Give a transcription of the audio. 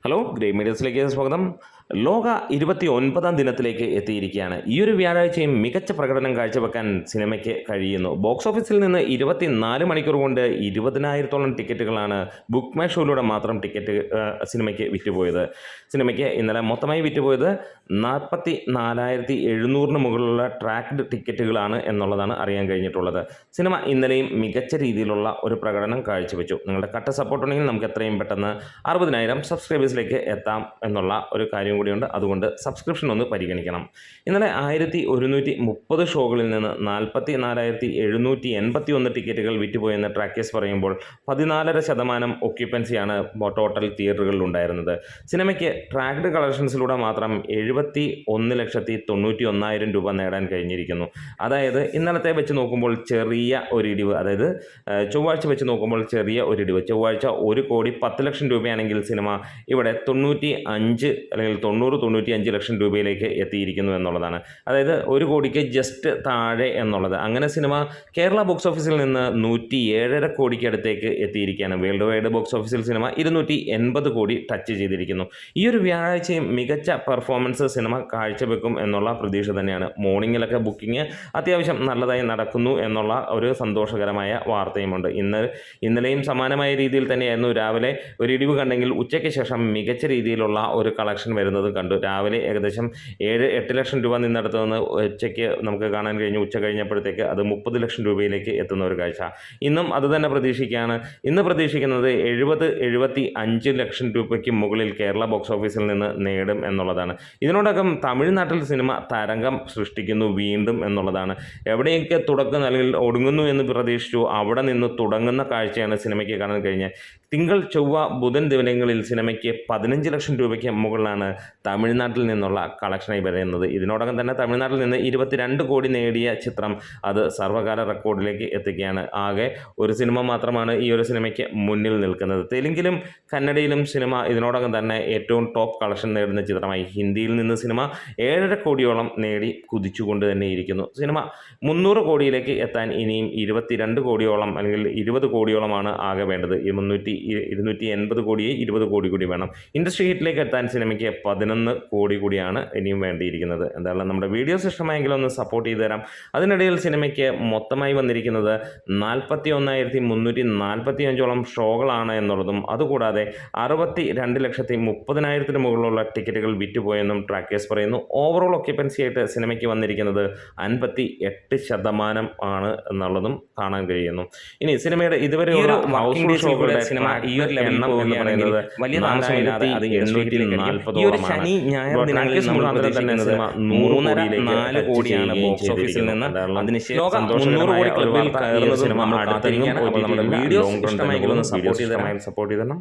Hello grey മീഡിയസിലേക്ക് സ്വാഗതം. ലോക 29-ാം ദിനത്തിലേക്ക് എത്തിയിരിക്കുകയാണ്. ഈ ഒരു വ്യാഴാഴ്ചയും മികച്ച പ്രകടനം കാഴ്ചവെക്കാൻ സിനിമയ്ക്ക് കഴിയുന്നു. ബോക്സ് ഓഫീസിൽ നിന്ന് 24 മണിക്കൂർ കൊണ്ട് 20,000-ഓളം ടിക്കറ്റുകളാണ് ബുക്ക് മൈ ഷോയിലൂടെ മാത്രം സിനിമയ്ക്ക് വിറ്റുപോയത്. സിനിമയ്ക്ക് ഇന്നലെ മൊത്തമായി വിറ്റുപോയത് 44,700 മുകളിലുള്ള ട്രാക്ക്ഡ് ടിക്കറ്റുകളാണ് എന്നുള്ളതാണ് അറിയാൻ കഴിഞ്ഞിട്ടുള്ളത്. സിനിമ ഇന്നലെയും മികച്ച രീതിയിലുള്ള ഒരു പ്രകടനം കാഴ്ചവെച്ചു. നിങ്ങളുടെ കട്ട സപ്പോർട്ട് ഉണ്ടെങ്കിൽ നമുക്ക് എത്രയും പെട്ടെന്ന് 60,000 സബ്സ്ക്രൈബേഴ്സിലേക്ക് എത്താം എന്നുള്ള ഒരു കാര്യം കൂടിയുണ്ട്. അതുകൊണ്ട് സബ്സ്ക്രിപ്ഷൻ ഒന്ന് പരിഗണിക്കണം. ഇന്നലെ 1130 ഷോകളിൽ നിന്ന് 44,781 ടിക്കറ്റുകൾ വിറ്റുപോയെന്ന് ട്രാക്കേഴ്സ് പറയുമ്പോൾ 14.5% ഒക്യുപ്പൻസിയാണ് ടോട്ടൽ തിയേറ്ററുകളിൽ ഉണ്ടായിരുന്നത്. സിനിമയ്ക്ക് ട്രാക്ക്ഡ് കളക്ഷൻസിലൂടെ മാത്രം 71,91,000 രൂപ നേടാൻ കഴിഞ്ഞിരിക്കുന്നു. അതായത് ഇന്നലത്തെ വെച്ച് നോക്കുമ്പോൾ ചെറിയ ഒരിടിവ്, അതായത് ചൊവ്വാഴ്ച വെച്ച് നോക്കുമ്പോൾ ചെറിയ ഒരിടിവ്. ചൊവ്വാഴ്ച 1,10,00,000 രൂപയാണെങ്കിൽ സിനിമ ഇവിടെ 95 അല്ലെങ്കിൽ 90-95 ലക്ഷം രൂപയിലേക്ക് എത്തിയിരിക്കുന്നു എന്നുള്ളതാണ്. അതായത് 1 കോടിക്ക് ജസ്റ്റ് താഴെ എന്നുള്ളത്. അങ്ങനെ സിനിമ കേരള ബോക്സ് ഓഫീസിൽ നിന്ന് 107.5 കോടിക്ക് അടുത്തേക്ക് എത്തിയിരിക്കുകയാണ്. വേൾഡ് വൈഡ് ബോക്സ് ഓഫീസിൽ സിനിമ 280 കോടി ടച്ച് ചെയ്തിരിക്കുന്നു. ഈ ഒരു വ്യാഴാഴ്ചയും മികച്ച പെർഫോമൻസ് സിനിമ കാഴ്ചവെക്കും എന്നുള്ള പ്രതീക്ഷ തന്നെയാണ്. മോർണിംഗിലൊക്കെ ബുക്കിംഗ് അത്യാവശ്യം നല്ലതായി നടക്കുന്നു എന്നുള്ള ഒരു സന്തോഷകരമായ വാർത്തയുമുണ്ട്. ഇന്നലെയും സമാനമായ രീതിയിൽ തന്നെയായിരുന്നു. രാവിലെ ഒരു ഇടിവ് കണ്ടെങ്കിൽ ഉച്ചയ്ക്ക് ശേഷം മികച്ച രീതിയിലുള്ള ഒരു കളക്ഷൻ വരുന്നത് കണ്ടു. രാവിലെ ഏകദേശം 7-8 ലക്ഷം രൂപ നിന്നെടുത്ത് നിന്ന് ഉച്ചയ്ക്ക് നമുക്ക് കാണാൻ കഴിഞ്ഞു. ഉച്ച കഴിഞ്ഞപ്പോഴത്തേക്ക് അത് 30 ലക്ഷം രൂപയിലേക്ക് എത്തുന്ന ഒരു കാഴ്ച. ഇന്നും അത് തന്നെ പ്രതീക്ഷിക്കുകയാണ്. ഇന്ന് പ്രതീക്ഷിക്കുന്നത് 70-75 ലക്ഷം രൂപയ്ക്ക് മുകളിൽ കേരള ബോക്സ് ഓഫീസിൽ നിന്ന് നേടും എന്നുള്ളതാണ്. ഇതിനോടകം തമിഴ്നാട്ടിൽ സിനിമ തരംഗം സൃഷ്ടിക്കുന്നു വീണ്ടും എന്നുള്ളതാണ്. എവിടെയൊക്കെ തുടക്കം അല്ലെങ്കിൽ ഒടുങ്ങുന്നു എന്ന് പ്രതീക്ഷിച്ചു അവിടെ നിന്ന് തുടങ്ങുന്ന കാഴ്ചയാണ് സിനിമയ്ക്ക് കാണാൻ കഴിഞ്ഞത്. തിങ്കൾ ചൊവ്വ ബുധൻ ദിവസങ്ങളിൽ സിനിമയ്ക്ക് 15 ലക്ഷം രൂപയ്ക്ക് മുകളിലാണ് തമിഴ്നാട്ടിൽ നിന്നുള്ള കളക്ഷനായി വരുന്നത്. ഇതിനോടകം തന്നെ തമിഴ്നാട്ടിൽ നിന്ന് 22 കോടി നേടിയ ചിത്രം അത് സർവ്വകാല റെക്കോർഡിലേക്ക് എത്തുകയാണ്. ആകെ ഒരു സിനിമ മാത്രമാണ് ഈ ഒരു സിനിമയ്ക്ക് മുന്നിൽ നിൽക്കുന്നത്. തെലുങ്കിലും കന്നഡയിലും സിനിമ ഇതിനോടകം തന്നെ ഏറ്റവും ടോപ്പ് കളക്ഷൻ നേടുന്ന ചിത്രമായി. ഹിന്ദിയിൽ നിന്ന് സിനിമ 7.5 കോടിയോളം നേടി കുതിച്ചുകൊണ്ട് തന്നെ ഇരിക്കുന്നു. സിനിമ 300 കോടിയിലേക്ക് എത്താൻ ഇനിയും 22 കോടിയോളം അല്ലെങ്കിൽ 20 കോടിയോളമാണ് ആകെ വേണ്ടത്. 280 കോടിയെ 20 കോടി കൂടി വേണം. ഇൻഡസ്ട്രി ഹിറ്റിലേക്ക് എത്താൻ സിനിമയ്ക്ക് 11 കോടി കൂടിയാണ് ഇനിയും വേണ്ടിയിരിക്കുന്നത്. എന്തായാലും നമ്മുടെ വീഡിയോസ് ഇഷ്ടമായെങ്കിൽ ഒന്ന് സപ്പോർട്ട് ചെയ്ത് തരാം. അതിനിടയിൽ സിനിമയ്ക്ക് മൊത്തമായി വന്നിരിക്കുന്നത് 41,345 ഷോകളാണ് എന്നുള്ളതും അതുകൂടാതെ 62,30,000 മുകളിലുള്ള ടിക്കറ്റുകൾ വിറ്റുപോയെന്നും ട്രാക്കേഴ്സ് പറയുന്നു. ഓവറോൾ ഒക്യുപ്പൻസി ആയിട്ട് സിനിമയ്ക്ക് വന്നിരിക്കുന്നത് 58% ആണ് എന്നുള്ളതും കാണാൻ കഴിയുന്നു. ഇനി സിനിമയുടെ ഇതുവരെയുള്ള ഹൗസ്ഫുൾ ഷോകളുടെ സിനിമ ഈ ഒരു എണ്ണം എന്ന് പറയുന്നത് വലിയ താമസമില്ലാതെ അത് 740 ശനി ഞായർ ദിനങ്ങളിൽ തന്നെ സിനിമ 3.5-4 കോടിയാണ് ബോക്സ് ഓഫീസിൽ നിന്ന്. അതിനുശേഷം 300 കോടി ക്ലബിൽ കയറുന്ന സിനിമ അടുത്തിരിക്കുകയാണ്. അപ്പോൾ നമ്മുടെ വീഡിയോ ഇഷ്ടമായെങ്കിൽ ഒന്ന് സപ്പോർട്ട് ചെയ്ത് തരണം.